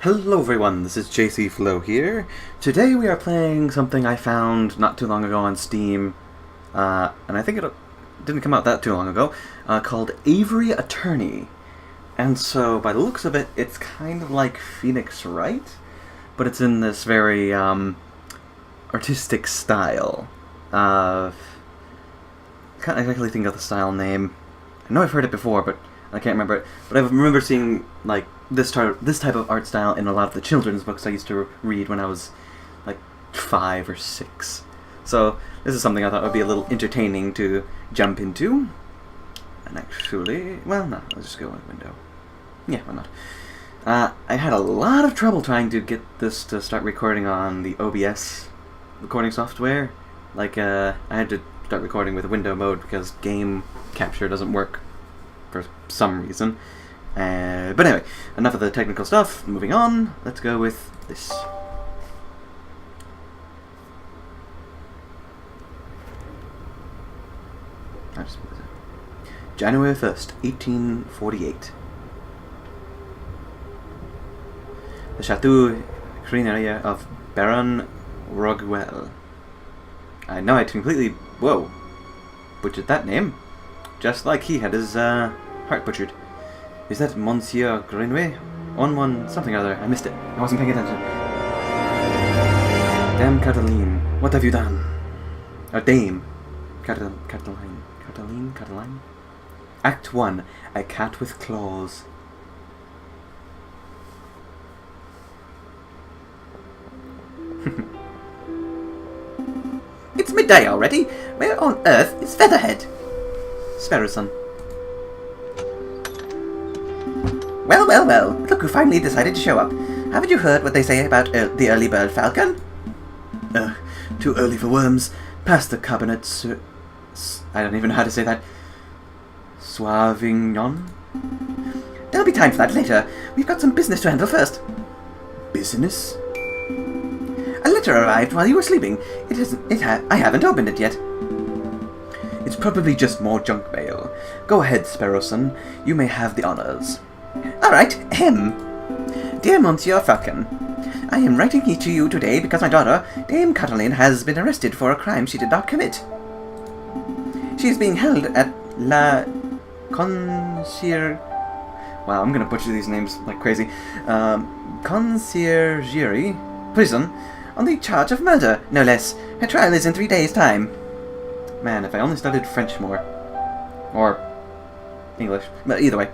Hello everyone, this is JC Flo here. Today we are playing something I found not too long ago on Steam, and I think it didn't come out that too long ago, called Aviary Attorney. And so, by the looks of it, it's kind of like Phoenix Wright, but it's in this very artistic style. Can't exactly think of the style name. I know I've heard it before, but I can't remember it. But I remember seeing like this type of art style in a lot of the children's books I used to read when I was like 5 or 6. So this is something I thought would be a little entertaining to jump into. And actually, well, no, let's just go in the window. Yeah, why not? I had a lot of trouble trying to get this to start recording on the OBS recording software. Like, I had to start recording with window mode because game capture doesn't work for some reason. But anyway, enough of the technical stuff. Moving on, let's go with this. January 1st, 1848. The Chateau Crineria of Baron Roguel. I know I completely, butchered that name. Just like he had his heart butchered. Is that Monsieur Greenway? On something or other. I missed it. I wasn't paying attention. Damn Cataline, what have you done? Or Dame. Cataline. Act 1. A cat with claws. It's midday already. Where on earth is Featherhead? Sparrowson. Well, look who finally decided to show up. Haven't you heard what they say about the early bird falcon? Too early for worms. Past the cabinet, I don't even know how to say that. Soivignon? There'll be time for that later. We've got some business to handle first. Business? A letter arrived while you were sleeping. I haven't opened it yet. It's probably just more junk mail. Go ahead, Sparrowson. You may have the honors. Alright, Dear Monsieur Falcon, I am writing to you today because my daughter, Dame Cataline, has been arrested for a crime she did not commit. She is being held at La Conciergerie. Wow, I'm gonna butcher these names like crazy. Conciergerie prison on the charge of murder, no less. Her trial is in 3 days' time. Man, if I only studied French more. Or English. But either way.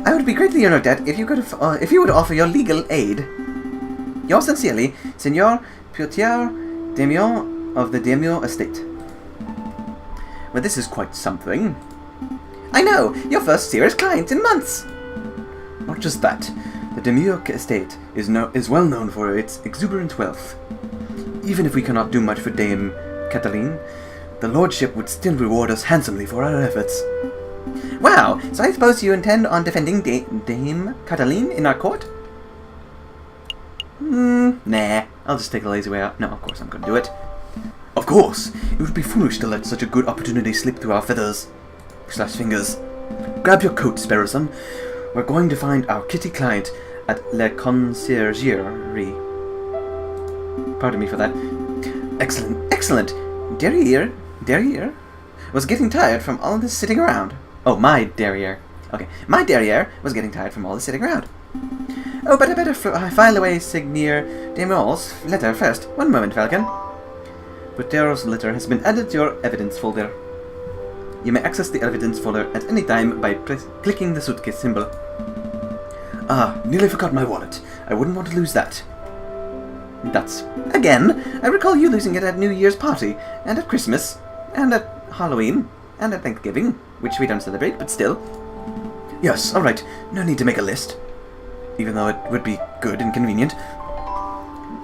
I would be greatly in your debt if you would offer your legal aid. Yours sincerely, Senor Pierre Damion of the Damion estate. Well, this is quite something. I know, your first serious client in months. Not just that, the Damion estate is well known for its exuberant wealth. Even if we cannot do much for Dame Cataline, the lordship would still reward us handsomely for our efforts. Wow, so I suppose you intend on defending Dame Cataline in our court? Nah, I'll just take the lazy way out. No, of course I'm gonna do it. Of course! It would be foolish to let such a good opportunity slip through our fingers. Grab your coat, Sparrowson. We're going to find our kitty client at La Conciergerie. Pardon me for that. Excellent. Derriere was getting tired from all this sitting around. Oh, my derriere. Okay, my derriere was getting tired from all this sitting around. Oh, but I better file away Signor Demol's letter first. One moment, Falcon. Butero's letter has been added to your evidence folder. You may access the evidence folder at any time by clicking the suitcase symbol. Ah, nearly forgot my wallet. I wouldn't want to lose that. Again, I recall you losing it at New Year's party, and at Christmas, and at Halloween, and at Thanksgiving, which we don't celebrate, but still. Yes, alright, no need to make a list. Even though it would be good and convenient.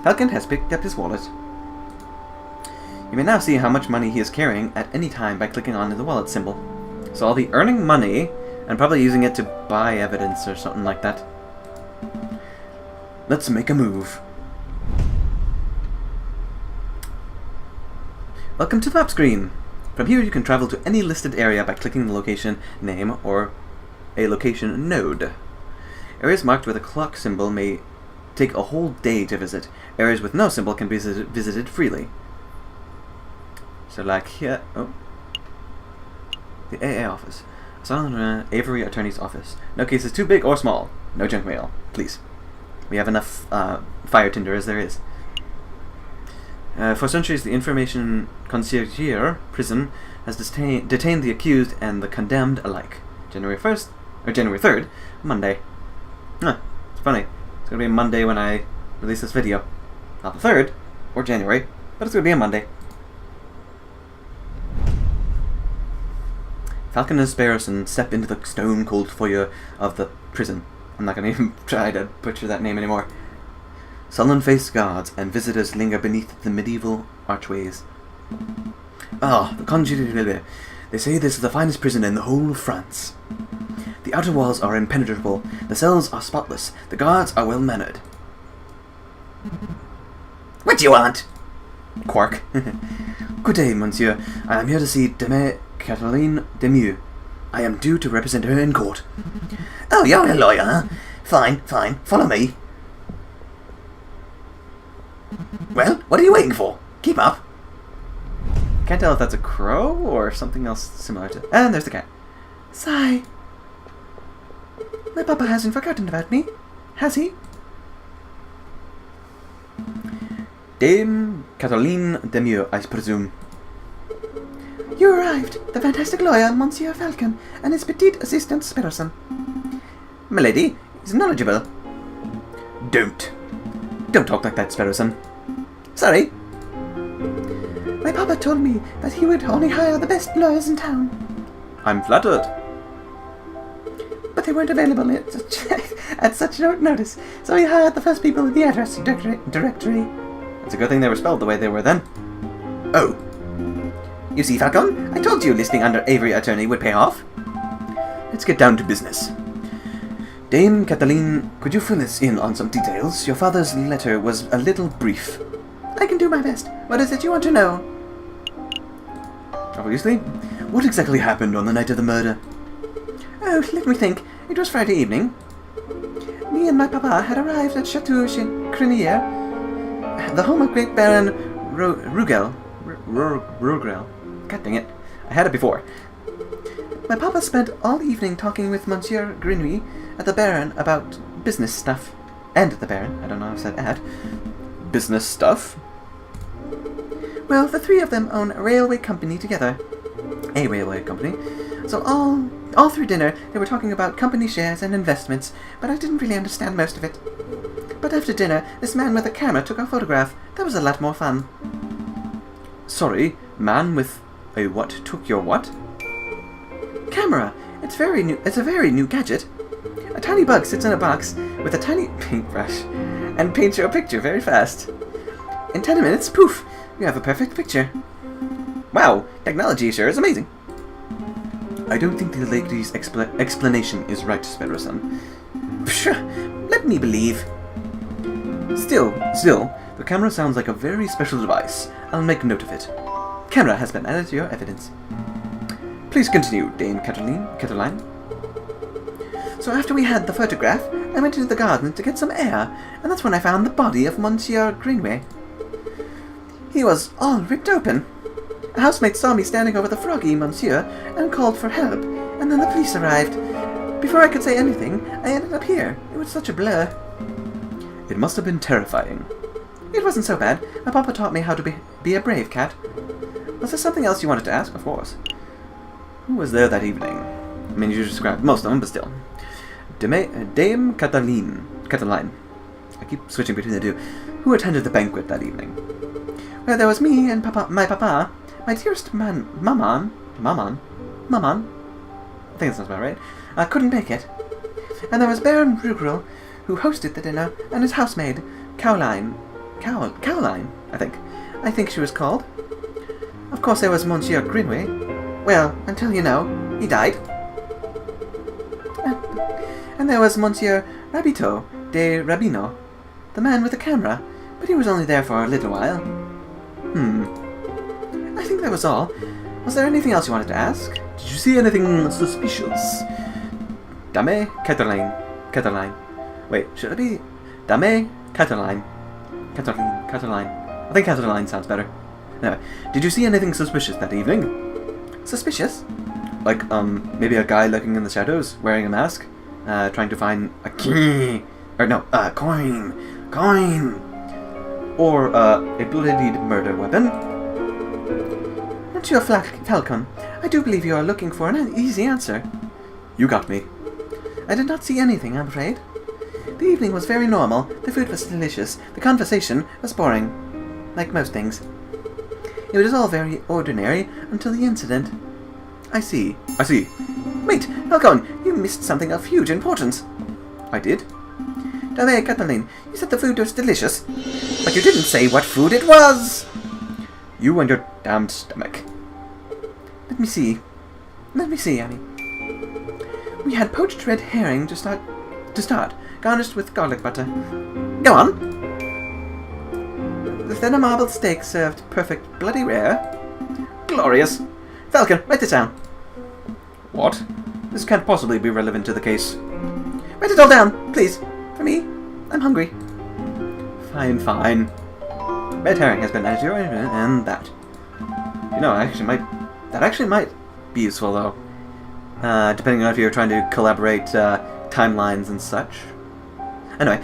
Falcon has picked up his wallet. You may now see how much money he is carrying at any time by clicking on the wallet symbol. So I'll be earning money, and probably using it to buy evidence or something like that. Let's make a move. Welcome to the map screen. From here you can travel to any listed area by clicking the location name or a location node. Areas marked with a clock symbol may take a whole day to visit. Areas with no symbol can be visited freely. So like here, oh, the AA office. Aviary attorney's office. No cases too big or small. No junk mail, please. We have enough fire tinder as there is. For centuries, the information concierge prison has detained the accused and the condemned alike. January 1st, or January 3rd, Monday. Huh, it's funny. It's going to be a Monday when I release this video. Not the 3rd, or January, but it's going to be a Monday. Falcon and Sparrowson step into the stone-cold foyer of the prison. I'm not going to even try to butcher that name anymore. Sullen-faced guards and visitors linger beneath the medieval archways. Ah, the conjugal. They say this is the finest prison in the whole of France. The outer walls are impenetrable, the cells are spotless, the guards are well-mannered. What do you want? Quark. Good day, monsieur. I am here to see Dame Catherine Demieux. I am due to represent her in court. Oh, you're a lawyer, huh? Fine, fine. Follow me. Well, what are you waiting for? Keep up. Can't tell if that's a crow or something else similar to... And there's the cat. Sigh. My papa hasn't forgotten about me, has he? Dame Catherine Demieux, I presume. You arrived, the fantastic lawyer, Monsieur Falcon, and his petite assistant, Sparrowson. Milady is knowledgeable. Don't talk like that, Sparrowson. Sorry. My papa told me that he would only hire the best lawyers in town. I'm flattered. But they weren't available at such short notice, so he hired the first people in the address directory. It's a good thing they were spelled the way they were then. Oh. You see, Falcon, I told you listing under Aviary attorney would pay off. Let's get down to business. Dame Kathleen, could you fill us in on some details? Your father's letter was a little brief. I can do my best. What is it you want to know? Obviously. What exactly happened on the night of the murder? Oh, let me think. It was Friday evening. Me and my papa had arrived at Chateau Crinier, the home of great Baron Rugel. God dang it. I had it before. My papa spent all evening talking with Monsieur Grinouille at the Baron about business stuff. And at the Baron. I don't know if I said at. Business stuff? Well, the three of them own a railway company together. A railway company. So all through dinner, they were talking about company shares and investments, but I didn't really understand most of it. But after dinner, this man with a camera took our photograph. That was a lot more fun. Sorry, man with a what took your what? Camera. It's a very new gadget. A tiny bug sits in a box with a tiny paintbrush and paints your picture very fast. In 10 minutes, poof, you have a perfect picture. Wow, technology sure is amazing. I don't think the lady's explanation is right, Sparrowson. Pshaw, let me believe. Still, the camera sounds like a very special device. I'll make note of it. Camera has been added to your evidence. Please continue, Dame Cataline. So after we had the photograph, I went into the garden to get some air, and that's when I found the body of Monsieur Greenway. He was all ripped open. A housemate saw me standing over the froggy monsieur and called for help, and then the police arrived. Before I could say anything, I ended up here. It was such a blur. It must have been terrifying. It wasn't so bad. My papa taught me how to be a brave cat. Was there something else you wanted to ask? Of course. Who was there that evening? I mean, you described most of them, but still. Dame Cataline. I keep switching between the two. Who attended the banquet that evening? Well, there was me and my papa, my dearest Maman. I think that sounds about right. I couldn't make it. And there was Baron Rugrel, who hosted the dinner, and his housemaid, Caroline, I think she was called. Of course there was Monsieur Greenway. Well, until he died. And there was Monsieur Rabito de Rabino, the man with the camera, but he was only there for a little while. I think that was all. Was there anything else you wanted to ask? Did you see anything suspicious? Dame Cataline. Wait, should it be Dame Cataline? Cataline. I think Cataline sounds better. Anyway, did you see anything suspicious that evening? Suspicious? Like, maybe a guy lurking in the shadows, wearing a mask, trying to find a key. Or no, a coin. Coin! Or, a bloodied murder weapon. Monsieur Falcon, I do believe you are looking for an easy answer. You got me. I did not see anything, I'm afraid. The evening was very normal, the food was delicious, the conversation was boring. Like most things. It was all very ordinary until the incident. I see. Wait, Falcon, you missed something of huge importance. I did? Dame Cataline, you said the food was delicious, but you didn't say what food it was! You and your damned stomach. Let me see, Annie. We had poached red herring to start, garnished with garlic butter. Go on! Then a marbled steak served perfect bloody rare. Glorious! Falcon, write this down. What? This can't possibly be relevant to the case. Write it all down, please. For me. I'm hungry. Fine. Red herring has been added to your and that. You know, that actually might be useful though. Depending on if you're trying to collaborate timelines and such. Anyway,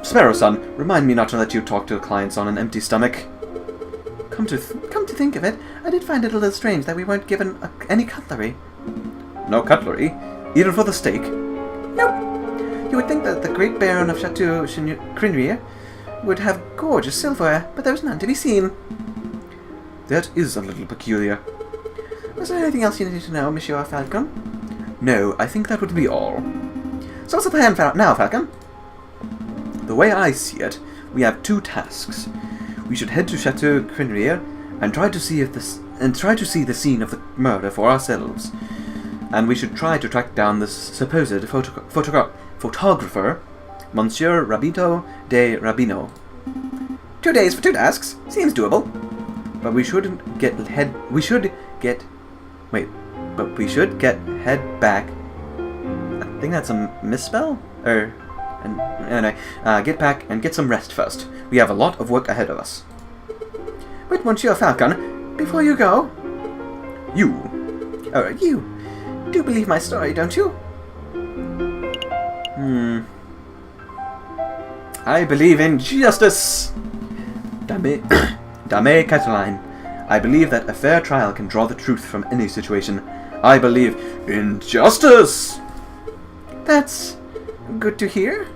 Sparrow-san, remind me not to let you talk to clients on an empty stomach. Come to think of it, I did find it a little strange that we weren't given any cutlery. No cutlery? Even for the steak? Nope. You would think that the great Baron of Chateau Crinrier would have gorgeous silverware, but there was none to be seen. That is a little peculiar. Was there anything else you needed to know, Monsieur Falcon? No, I think that would be all. So what's the plan now, Falcon? The way I see it, we have two tasks. We should head to Chateau Crinrier and try to see the scene of the murder for ourselves. And we should try to track down the supposed photographer, Monsieur Rabito de Rabino. 2 days for 2 tasks. Seems doable. But we should get head back. I think that's a misspell? Anyway, get back and get some rest first. We have a lot of work ahead of us. Wait, Monsieur Falcon, before you go... You do believe my story, don't you? I believe in justice! Dame Cataline, I believe that a fair trial can draw the truth from any situation. I believe in justice! That's good to hear.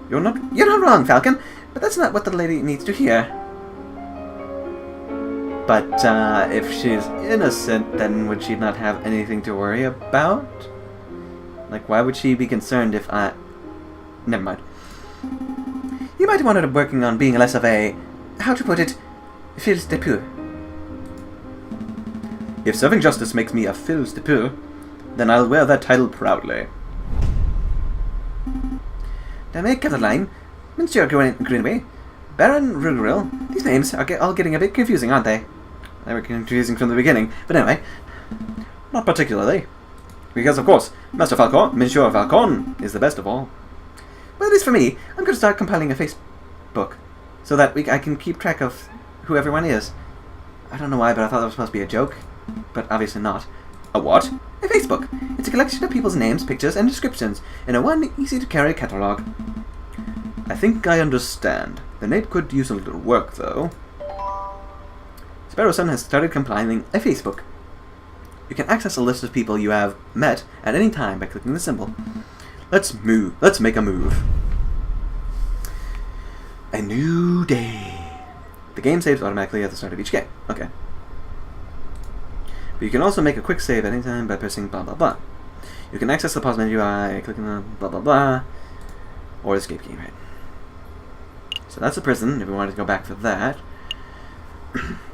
You're not wrong, Falcon, but that's not what the lady needs to hear. But, if she's innocent, then would she not have anything to worry about? Like, why would she be concerned if I... Never mind. You might want her working on being less of a... how to put it... fils de peu. If serving justice makes me a fils de peu, then I'll wear that title proudly. Dame Cataline, Monsieur Greenway, Baron Rugeril, these names are all getting a bit confusing, aren't they? They were confusing from the beginning, but anyway, not particularly. Because, of course, Monsieur Falcon is the best of all. Well, at least for me, I'm going to start compiling a Facebook, so that I can keep track of who everyone is. I don't know why, but I thought that was supposed to be a joke, but obviously not. A what? A Facebook. It's a collection of people's names, pictures, and descriptions in a one easy-to-carry catalog. I think I understand. The name could use a little work, though. Sparrow-san has started compiling a Facebook. You can access a list of people you have met at any time by clicking the symbol. Let's make a move. A new day. The game saves automatically at the start of each game. Okay. But you can also make a quick save at any time by pressing blah blah blah. You can access the pause menu by clicking on blah blah blah, or escape key, right? So that's a prison, if we wanted to go back for that.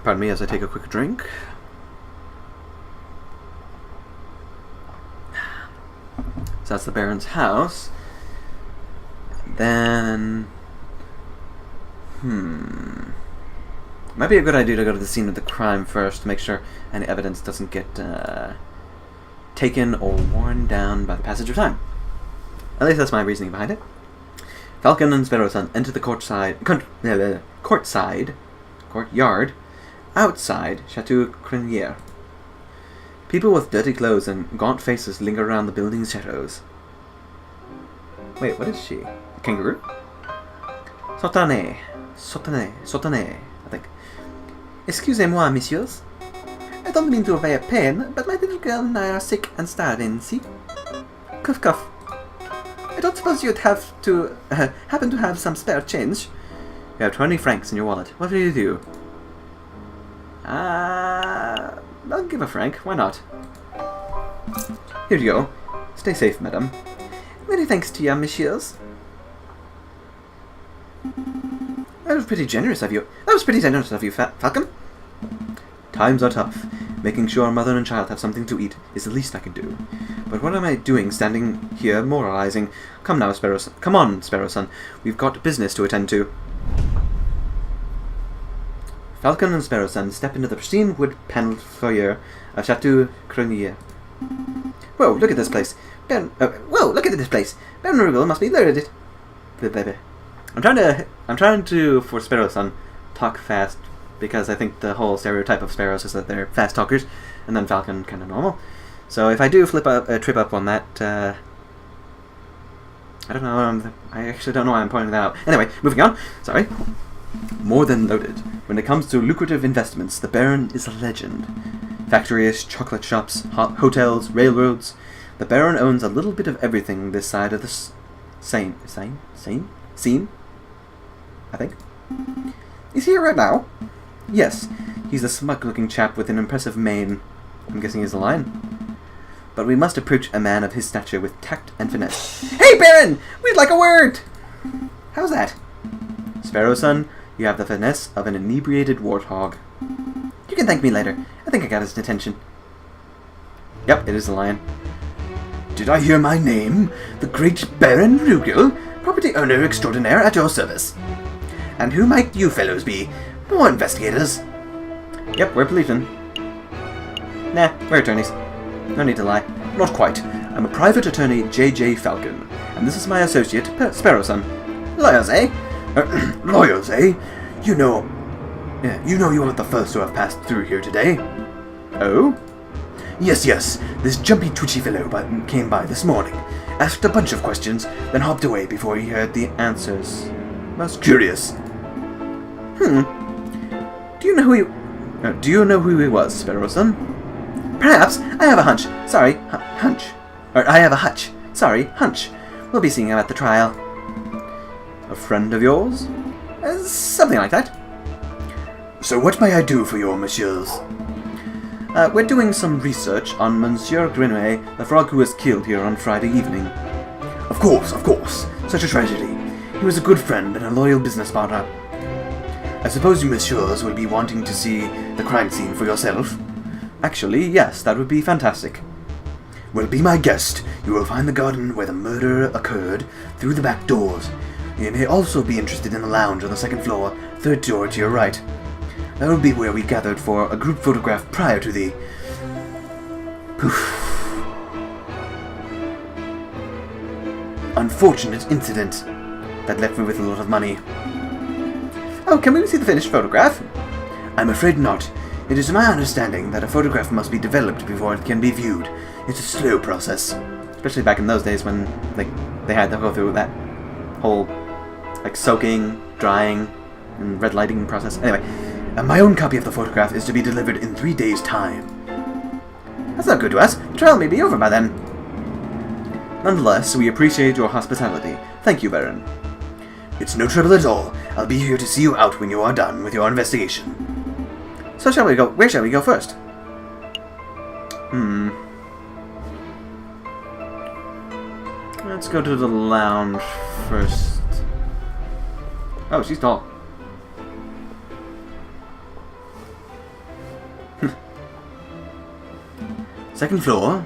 Pardon me as I take a quick drink. So that's the Baron's house. Then... might be a good idea to go to the scene of the crime first to make sure any evidence doesn't get taken or worn down by the passage of time. At least that's my reasoning behind it. Falcon and Sparrowson enter the courtyard, outside Chateau Crenier. People with dirty clothes and gaunt faces linger around the building's shadows. Wait, what is she? A kangaroo? Sautanay, I think. Excusez-moi, messieurs. I don't mean to obey pain, but my little girl and I are sick and starving, see? Cuff, cuff. I don't suppose you'd have to happen to have some spare change. You have 20 francs in your wallet. What will you do? I'll give a franc. Why not? Here you go. Stay safe, madame. Many thanks to you, messieurs. That was pretty generous of you. Falcon. Times are tough. Making sure mother and child have something to eat is the least I can do. But what am I doing standing here moralizing? Come now, Sparrowson. Come on, Sparrowson. We've got business to attend to. Falcon and Sparrowson step into the pristine wood-paneled foyer of Chateau Crenier. Whoa, look at this place. Baron Rugal must be loaded. I'm trying to, for Sparrowson, talk fast, because I think the whole stereotype of sparrows is that they're fast talkers, and then Falcon kind of normal. So if I do trip up on that, I don't know. I actually don't know why I'm pointing that out. Anyway, moving on. Sorry. More than loaded. When it comes to lucrative investments, the Baron is a legend. Factories, chocolate shops, hotels, railroads. The Baron owns a little bit of everything this side of the seam, I think. Is he here right now? Yes. He's a smug-looking chap with an impressive mane. I'm guessing he's a lion. But we must approach a man of his stature with tact and finesse. Hey, Baron! We'd like a word! How's that? Sparrowson, you have the finesse of an inebriated warthog. You can thank me later. I think I got his attention. Yep, it is a lion. Did I hear my name? The great Baron Rugal, property owner extraordinaire at your service. And who might you fellows be? More investigators? Yep, we're policemen. Nah, we're attorneys. No need to lie. Not quite. I'm a private attorney, J.J. Falcon, and this is my associate, Sparrowson. Lawyers, eh? Lawyers, eh? You know you aren't the first to have passed through here today. Oh? Yes. This jumpy, twitchy fellow came by this morning, asked a bunch of questions, then hopped away before he heard the answers. Most curious. Do you know who he was, Sparrowson? Perhaps. I have a hunch. Sorry, hunch. I have a hutch. Sorry, hunch. We'll be seeing him at the trial. A friend of yours? Something like that. So what may I do for your messieurs? We're doing some research on Monsieur Grenouille, the frog who was killed here on Friday evening. Of course. Such a tragedy. He was a good friend and a loyal business partner. I suppose you messieurs will be wanting to see the crime scene for yourself? Actually, yes, that would be fantastic. Well, be my guest. You will find the garden where the murder occurred through the back doors. You may also be interested in the lounge on the second floor, third door to your right. That would be where we gathered for a group photograph prior to the... unfortunate incident that left me with a lot of money. Oh, can we see the finished photograph? I'm afraid not. It is my understanding that a photograph must be developed before it can be viewed. It's a slow process. Especially back in those days when they had to go through that whole soaking, drying, and red lighting process. Anyway, my own copy of the photograph is to be delivered in 3 days' time. That's not good to us. The trial may be over by then. Nonetheless, we appreciate your hospitality. Thank you, Baron. It's no trouble at all. I'll be here to see you out when you are done with your investigation. So shall we go? Where shall we go first? Let's go to the lounge first. Oh, she's tall. Second floor,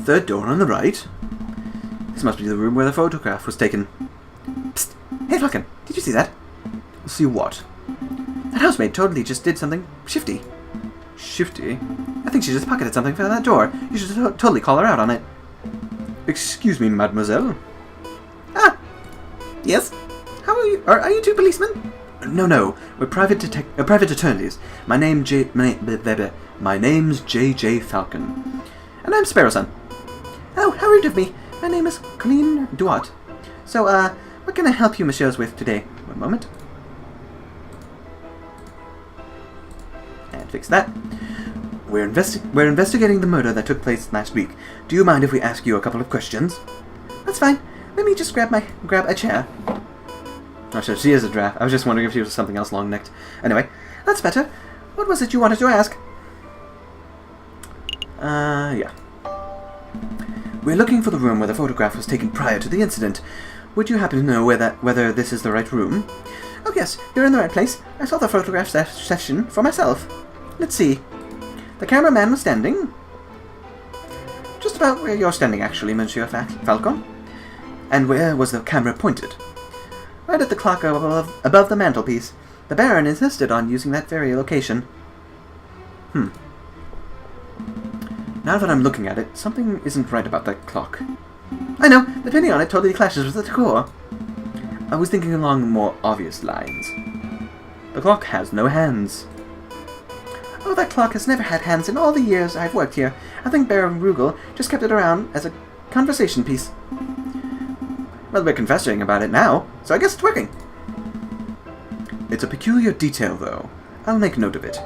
third door on the right. This must be the room where the photograph was taken. Psst! Hey, Falcon, did you see that? See what? That housemaid totally just did something shifty. Shifty? I think she just pocketed something from that door. You should totally call her out on it. Excuse me, mademoiselle? Ah! Yes? How are you? Are you two policemen? No. We're private attorneys. My name's J.J. Falcon. And I'm Sparrowson. Oh, how rude of me. My name is Colleen Duat. So, what can I help you, messieurs, with today? One moment. And fix that. We're investigating the murder that took place last week. Do you mind if we ask you a couple of questions? That's fine. Let me just grab a chair. Oh, so she is a giraffe. I was just wondering if she was something else long-necked. Anyway, that's better. What was it you wanted to ask? Yeah. We're looking for the room where the photograph was taken prior to the incident. Would you happen to know whether this is the right room? Oh yes, you're in the right place. I saw the photograph session for myself. Let's see. The cameraman was standing just about where you're standing, actually, Monsieur Falcon. And where was the camera pointed? Right at the clock above the mantelpiece. The Baron insisted on using that very location. Now that I'm looking at it, something isn't right about that clock. I know, the penny on it totally clashes with the decor. I was thinking along more obvious lines. The clock has no hands. Oh, that clock has never had hands in all the years I've worked here. I think Baron Rugel just kept it around as a conversation piece. Well, we're confessing about it now, so I guess it's working. It's a peculiar detail, though. I'll make note of it.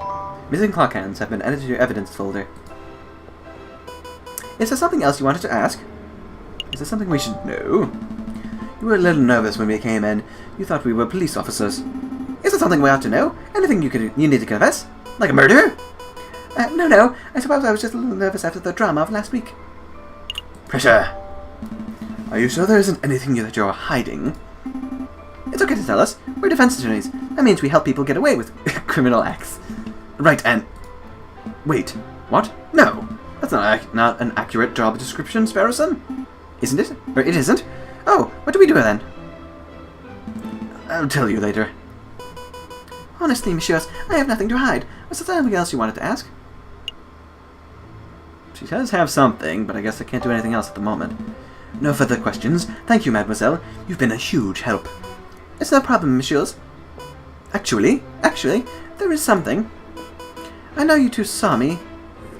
Missing clock hands have been added to your evidence folder. Is there something else you wanted to ask? Is there something we should know? You were a little nervous when we came in. You thought we were police officers. Is there something we ought to know? Anything you need to confess? Like a murder? No. I suppose I was just a little nervous after the drama of last week. Pressure. Are you sure there isn't anything that you're hiding? It's okay to tell us. We're defense attorneys. That means we help people get away with criminal acts. Right, and... Wait, what? No. That's not an accurate job description, Sparrowson. Isn't it? Or it isn't? Oh, what do we do then? I'll tell you later. Honestly, messieurs, I have nothing to hide. Was there something else you wanted to ask? She does have something, but I guess I can't do anything else at the moment. No further questions. Thank you, mademoiselle. You've been a huge help. It's no problem, messieurs. Actually, there is something. I know you two saw me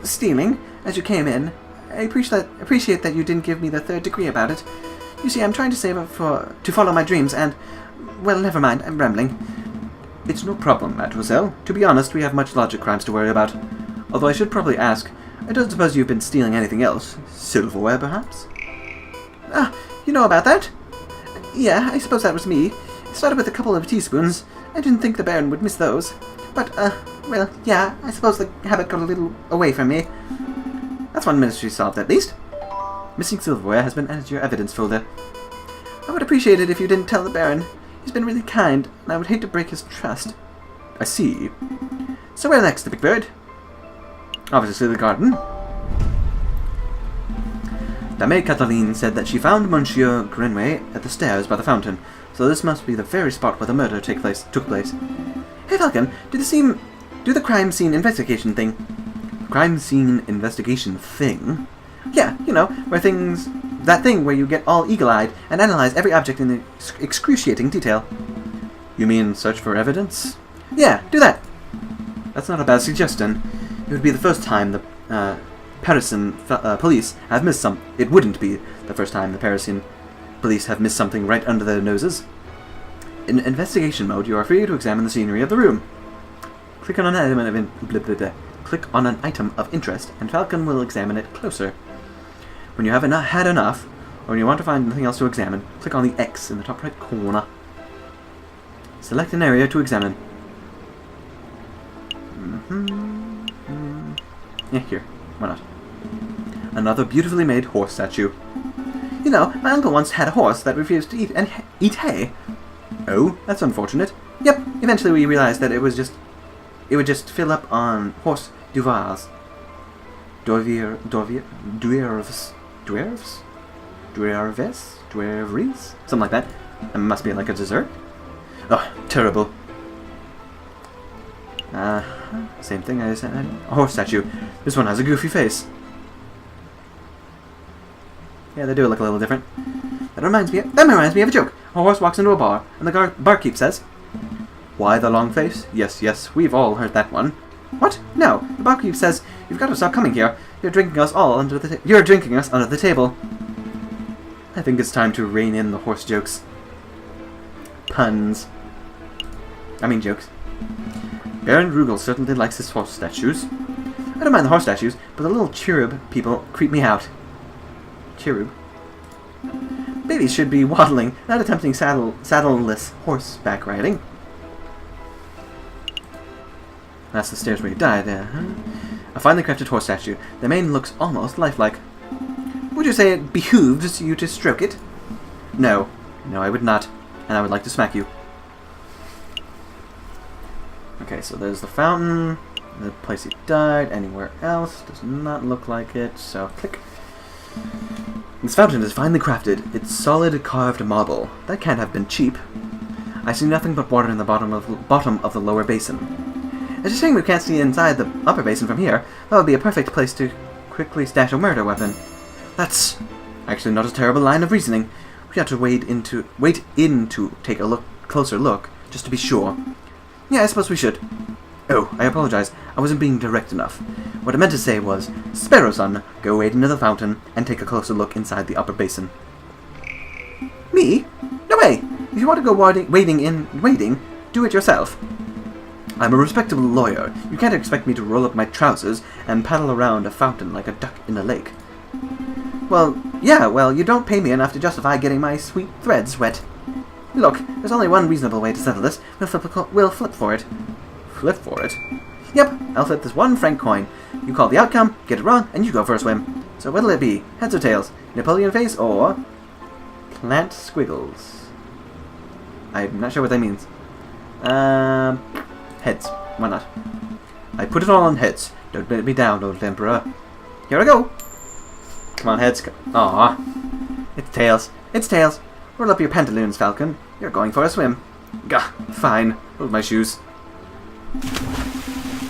stealing as you came in. I appreciate that you didn't give me the third degree about it. You see, I'm trying to save up to follow my dreams and... Well, never mind, I'm rambling. It's no problem, mademoiselle. To be honest, we have much larger crimes to worry about. Although I should probably ask, I don't suppose you've been stealing anything else? Silverware, perhaps? Ah, you know about that? Yeah, I suppose that was me. It started with a couple of teaspoons. I didn't think the Baron would miss those. But, well, yeah, I suppose the habit got a little away from me. That's one mystery solved, at least. Missing silverware has been added to your evidence folder. I would appreciate it if you didn't tell the Baron. He's been really kind, and I would hate to break his trust. I see. So where next, the big bird? Obviously the garden. Dame Cataline said that she found Monsieur Grenway at the stairs by the fountain, so this must be the very spot where the murder took place. Hey Falcon, do the crime scene investigation thing. Crime scene investigation thing? Yeah, you know, that thing where you get all eagle-eyed and analyze every object in excruciating detail. You mean search for evidence? Yeah, do that. That's not a bad suggestion. It would be the first time the Parisian police have missed some. It wouldn't be the first time the Parisian police have missed something right under their noses. In investigation mode, you are free to examine the scenery of the room. Click on an item of interest, and Falcon will examine it closer. When you have had enough, or when you want to find nothing else to examine, click on the X in the top right corner. Select an area to examine. Yeah, here. Why not? Another beautifully made horse statue. You know, my uncle once had a horse that refused to eat hay. Oh, that's unfortunate. Yep, eventually we realized that it would just fill up on horse duvars. Dwerves? Something like that. It must be like a dessert. Oh, terrible. Same thing as a horse statue. This one has a goofy face. Yeah, they do look a little different. That reminds me of a joke. A horse walks into a bar, and the barkeep says, "Why the long face?" Yes, yes, we've all heard that one. What? No. The barkeep says, "You've got to stop coming here. You're drinking us under the table." I think it's time to rein in the horse jokes. Puns. I mean jokes. Baron Rugel certainly likes his horse statues. I don't mind the horse statues, but the little cherub people creep me out. Cherub? Babies should be waddling, not attempting saddleless horseback riding. That's the stairs where he died. A finely crafted horse statue. The mane looks almost lifelike. Would you say it behooves you to stroke it? No. No, I would not. And I would like to smack you. Okay, so there's the fountain. The place he died. Anywhere else? Does not look like it. So, click. This fountain is finely crafted. It's solid carved marble. That can't have been cheap. I see nothing but water in the bottom of the lower basin. It's a shame we can't see inside the upper basin from here. That would be a perfect place to quickly stash a murder weapon. That's actually not a terrible line of reasoning. We have to wait in to take a closer look, just to be sure. Yeah, I suppose we should. Oh, I apologize. I wasn't being direct enough. What I meant to say was, Sparrow Son, go wade into the fountain and take a closer look inside the upper basin. Me? No way! If you want to go wading, do it yourself. I'm a respectable lawyer. You can't expect me to roll up my trousers and paddle around a fountain like a duck in a lake. Well, you don't pay me enough to justify getting my sweet threads wet. Look, there's only one reasonable way to settle this. We'll flip for it. Flip for it? Yep, I'll flip this 1 franc coin. You call the outcome, get it wrong, and you go for a swim. So what'll it be? Heads or tails? Napoleon face or plant squiggles? I'm not sure what that means. Heads. Why not? I put it all on heads. Don't let me down, old emperor. Here I go. Come on, heads. Aww. It's tails. It's tails. Roll up your pantaloons, Falcon. You're going for a swim. Gah. Fine. Hold my shoes.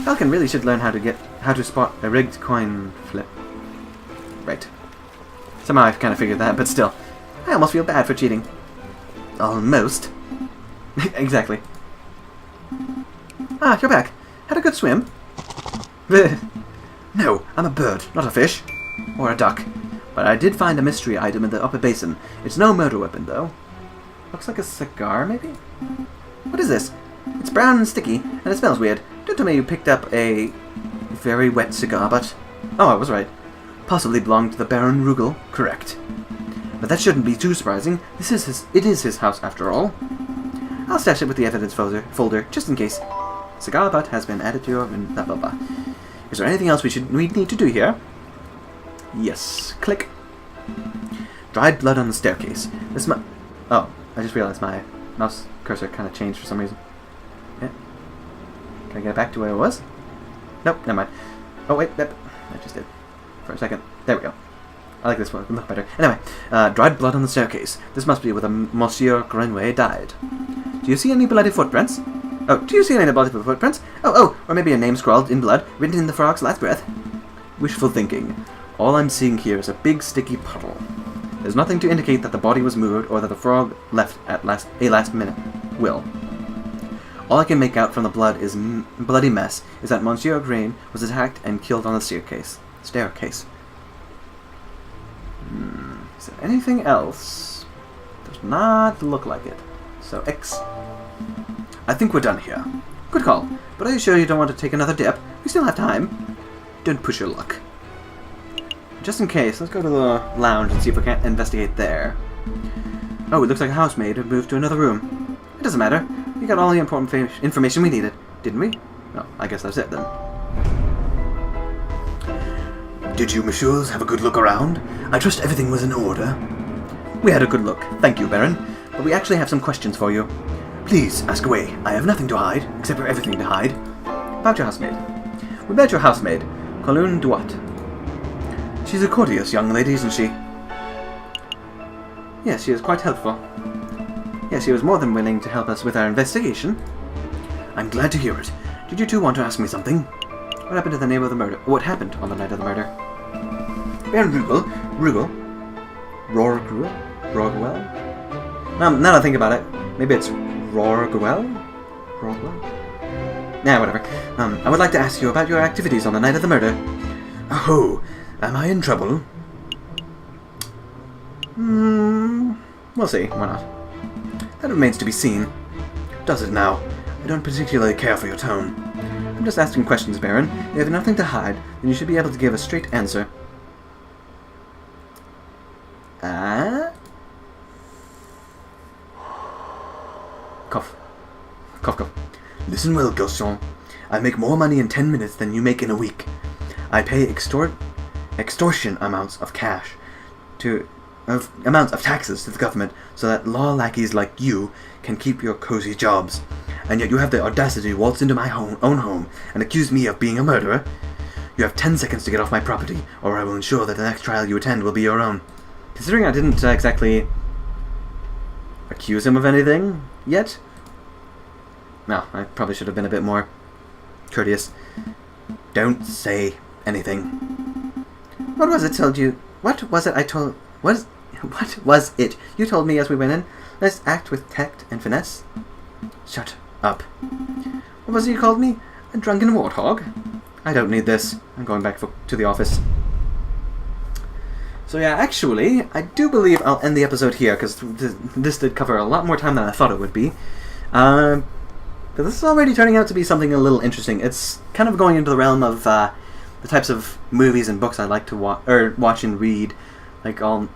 Falcon really should learn how to spot a rigged coin flip. Right. Somehow I've kind of figured that, but still. I almost feel bad for cheating. Almost. Exactly. Ah, you're back. Had a good swim? No, I'm a bird, not a fish. Or a duck. But I did find a mystery item in the upper basin. It's no murder weapon, though. Looks like a cigar, maybe? What is this? It's brown and sticky, and it smells weird. Don't tell me you picked up a very wet cigar butt. Oh, I was right. Possibly belonged to the Baron Rugel. Correct. But that shouldn't be too surprising. It is his house, after all. I'll stash it with the evidence folder, just in case. Cigar butt has been added to your... blah blah blah. Is there anything else we need to do here? Yes. Click. Dried blood on the staircase. Oh, I just realized my mouse cursor kind of changed for some reason. Yeah. Can I get back to where it was? Nope, never mind. Oh wait, yep. I just did. For a second. There we go. I like this one. It'll look better. Anyway, dried blood on the staircase. This must be where the Monsieur Grenouille died. Do you see any bloody footprints? Oh, do you see any bloody footprints? Oh, or maybe a name scrawled in blood, written in the frog's last breath? Wishful thinking. All I'm seeing here is a big sticky puddle. There's nothing to indicate that the body was moved or that the frog left at a last-minute will. All I can make out from the bloody mess is that Monsieur Grain was attacked and killed on the staircase. Is there anything else? Does not look like it. So X. I think we're done here. Good call. But are you sure you don't want to take another dip? We still have time. Don't push your luck. Just in case, let's go to the lounge and see if we can't investigate there. Oh, it looks like a housemaid had moved to another room. It doesn't matter. We got all the important information we needed, didn't we? No, I guess that's it then. Did you, messieurs, have a good look around? I trust everything was in order. We had a good look, thank you, Baron. But we actually have some questions for you. Please, ask away. I have nothing to hide, except for everything to hide. About your housemaid. We met your housemaid, Colleen Duat. She's a courteous young lady, isn't she? Yes, she is quite helpful. Yes, she was more than willing to help us with our investigation. I'm glad to hear it. Did you two want to ask me something? What happened to the name of the murder? What happened on the night of the murder? Baron Rugel? Rogwell? Now that I think about it, maybe it's Rorguel? Nah, whatever. I would like to ask you about your activities on the night of the murder. Oh, am I in trouble? We'll see. Why not? That remains to be seen. Does it now? I don't particularly care for your tone. I'm just asking questions, Baron. You have nothing to hide, then you should be able to give a straight answer. Cough. Cough, cough. Listen well, Garçon. I make more money in 10 minutes than you make in a week. I pay extortion amounts of cash amounts of taxes to the government so that law lackeys like you can keep your cozy jobs. And yet you have the audacity to waltz into my own home and accuse me of being a murderer? You have 10 seconds to get off my property, or I will ensure that the next trial you attend will be your own. Considering I didn't exactly accuse him of anything yet? No, I probably should have been a bit more courteous. Don't say anything. What was it told you? What was it I told... What was it you told me as we went in? Let's act with tact and finesse. Shut up. What was it you called me? A drunken warthog? I don't need this. I'm going back to the office. So yeah, actually, I do believe I'll end the episode here, because this did cover a lot more time than I thought it would be. But this is already turning out to be something a little interesting. It's kind of going into the realm of the types of movies and books I like to watch and read, like all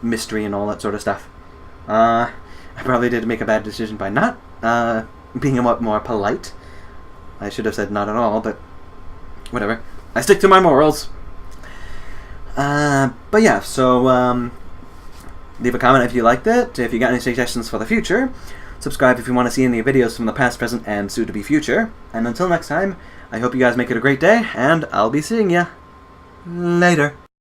mystery and all that sort of stuff. I probably did make a bad decision by not being a lot more polite. I should have said not at all, but whatever. I stick to my morals. But yeah, so leave a comment if you liked it, if you got any suggestions for the future. Subscribe if you want to see any videos from the past, present, and soon-to-be future. And until next time, I hope you guys make it a great day, and I'll be seeing ya later.